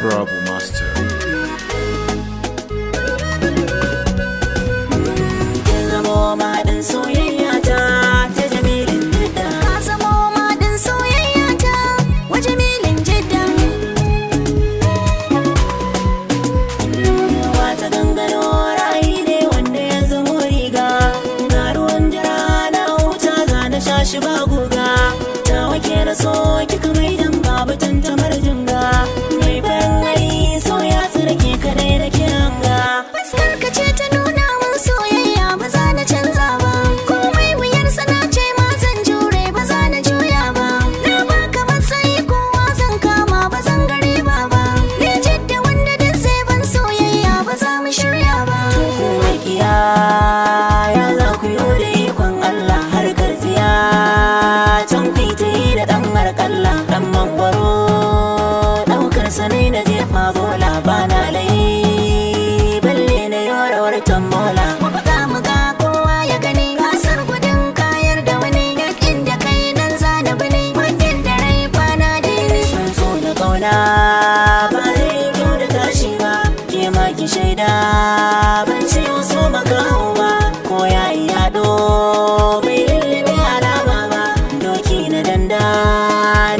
Trouble Master. Zamo maɗin soyayya ta Jamilun Jidda. Ka zamo maɗin soyayya ta wa Jamilun Jidda. Wata gangano ra'ayi ne wanda ya zamo riga. Ga ruwan jira na wuta za na sha shi ba guga. Ta wake na so kika mai dan babu tantamar jinga. Mai farin hali so ya tsirke kadai da kiranga. Fuskar ka ce ta nuna min soyayya ba za na canza ba. Komai wuyar sana ce ma zan jure ba za na juya ba. Na baka matsayi kowa zan kama ba zan gare ba. Ni Jidda wanda duk zai ban soyayya ba za mu shirya ba. Makiya ya za ku yi da ikon Allah har karfiya. Can kai ta yi da ɗan harƙalla. Ɗan mangwaro ɗaukar sanai na jefa bola ba na layi. Balle na yorawar tambola. Mu buga mu ga kowa ya gani. Gasar gudun kayar da wani. Duk inda kai nan za na bane. Muddin da rai kwana da yini. Sun so da ƙauna ba zai yi kyau da tashi ba. Ke ma ki shaida ban ce wasu makaho ba. Ko ya yi yaɗo bai lullube alama ba. Doki na danda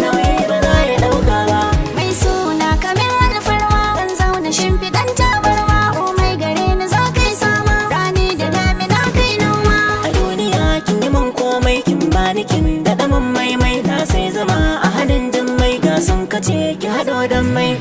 nauyi ba za ya ɗauka ba. Mai suna kamin alfarma kan zauna shimfiɗan tabarma. Komai gare ni za kai sama. Rani da damina kai noma. A duniya kin yi min komai kin bani kin daɗa min maimai. Na sai zama a hadin jin mai gasan kace ki haɗo dan mai.